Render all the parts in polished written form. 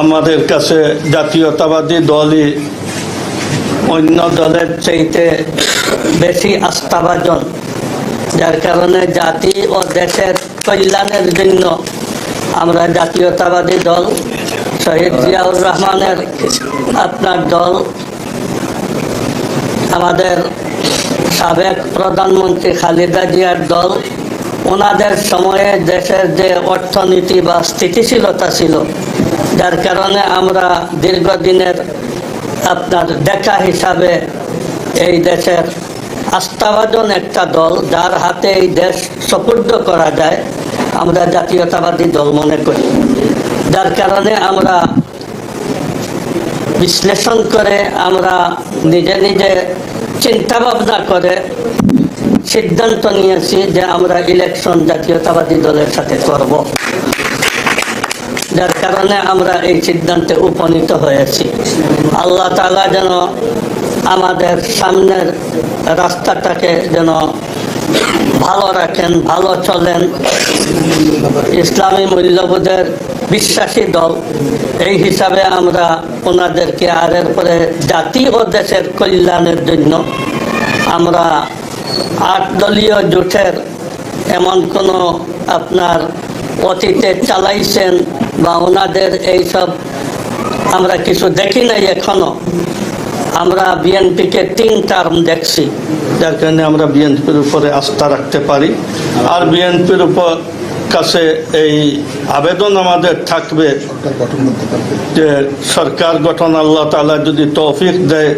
আমাদের কাছে জাতীয়তাবাদী দলই অন্য দলের চাইতে বেশি আস্থাভাজন, যার কারণে জাতি ও দেশের কল্যাণের জন্য আমরা জাতীয়তাবাদী দল শহীদ জিয়াউর রহমানের আপনার দল, আমাদের সাবেক প্রধানমন্ত্রী খালেদা জিয়ার দল, ওনাদের সময়ে দেশের যে অর্থনীতি বা স্থিতিশীলতা ছিল, যার কারণে আমরা দীর্ঘদিনের আপনার দেখা হিসাবে এই দেশের আস্থাভাজন একটা দল, যার হাতে এই দেশ সুপর্দ করা যায়, আমরা জাতীয়তাবাদী দল মনে করি। যার কারণে আমরা বিশ্লেষণ করে, আমরা নিজে নিজে চিন্তা ভাবনা করে সিদ্ধান্ত নিয়েছি যে আমরা ইলেকশন জাতীয়তাবাদী দলের সাথে করব। যার কারণে আমরা এই সিদ্ধান্তে উপনীত হয়েছি। আল্লাহ তাআলা যেন আমাদের সামনের রাস্তাটাকে যেন ভালো রাখেন, ভালো চলেন। ইসলামী মূল্যবোধের বিশ্বাসী দল, এই হিসাবে আমরা ওনাদেরকে আর এরপরে জাতি ও দেশের কল্যাণের জন্য আমরা 8 দলীয় জোটের এমন কোনো আপনার অতীতে চালাইছেন বা ওনাদের এইসব আমরা কিছু দেখি নাই এখনো। আমরা বিএনপিকে 3 টার্ম দেখছি, যার কারণে আমরা বিএনপির উপরে আস্থা রাখতে পারি। আর বিএনপির উপর কাছে এই আবেদন আমাদের থাকবে যে সরকার গঠন আল্লাহ তাআলা যদি তৌফিক দেয়,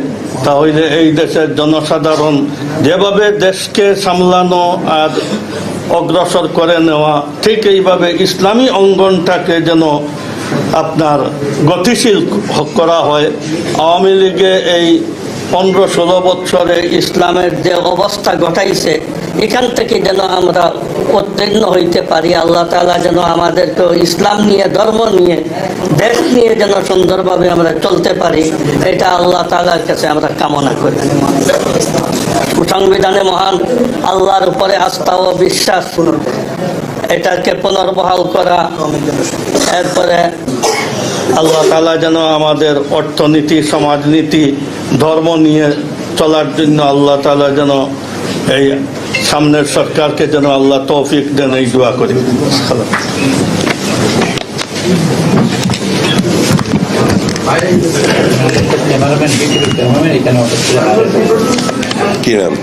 তাহলে এই দেশের জনসাধারণ যেভাবে দেশকে সামলানো আর অগ্রসর করে নেওয়া, ঠিক এইভাবে ইসলামী অঙ্গনটাকে যেন আপনার গতিশীল করা হয়। আওয়ামী লীগে এই 15-16 বছরে ইসলামের যে অবস্থা ঘটাইছে, এখান থেকে যেন আমরা উত্তীর্ণ হইতে পারি। আল্লাহ তাআলা যেন আমাদেরকে ইসলাম নিয়ে, ধর্ম নিয়ে, দেশ নিয়ে যেন সুন্দরভাবে আমরা চলতে পারি, এটা আল্লাহ তাআলার কাছে আমরা কামনা করি। সংবিধানে মহান আল্লাহর উপরে আস্থা ও বিশ্বাস, এটাকে পুনর্বহাল করা। এরপরে আল্লাহ তাআলা যেন আমাদের অর্থনীতি, সমাজনীতি, ধর্ম নিয়ে চলার জন্য আল্লাহ তাআলা যেন এই সামনের সরকারকে যেন আল্লাহ তৌফিক দেন, এই দোয়া করি। কি নাম?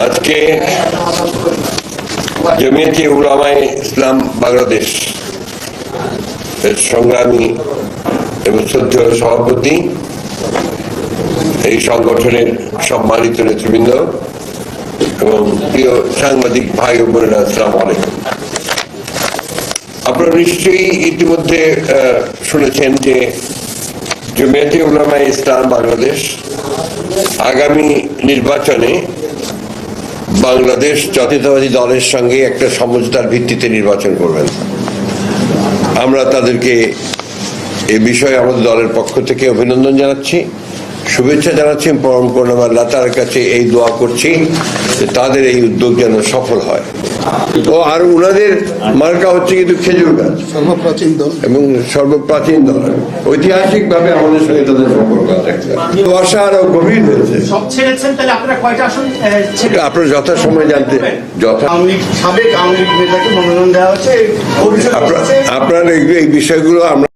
আজকে জমিয়তে উলামায়ে ইসলাম বাংলাদেশ এর সংগ্রামী এবং শ্রদ্ধেয় সভাপতি, এই সংগঠনের সম্মানিত নেতৃবৃন্দ এবং প্রিয় সাংবাদিক ভাই ও বোনেরা, আসসালামু আলাইকুম। আপনারা নিশ্চয়ই ইতিমধ্যে শুনেছেন যে জমিয়তে উলামায়ে ইসলাম বাংলাদেশ আগামী নির্বাচনে বাংলাদেশ জাতীয়তাবাদী দলের সঙ্গে একটা সমঝোতার ভিত্তিতে নির্বাচন করবেন। আমরা তাদেরকে এ বিষয়ে আমাদের দলের পক্ষ থেকে অভিনন্দন জানাচ্ছি, শুভেচ্ছা জানাচ্ছি। পরম করুণাময় আল্লাহ তাআলার কাছে এই দোয়া করছি যে তাদের এই উদ্যোগ যেন সফল হয়। তো আর উনাদের মার্কা হচ্ছে কিন্তু খেজুর গাছ, সর্বপ্রাচীন দল এবং সর্বপ্রাচীন দল। ঐতিহাসিক ভাবে আমাদের সঙ্গে তাদের সম্পর্ক আছে, আশা আরো গভীর হয়েছে। আপনার যথাসময় জানতে সাবেক আওয়ামী লীগ নেতাকে মনোনয়ন দেওয়া হচ্ছে। আপনার এই বিষয়গুলো আমরা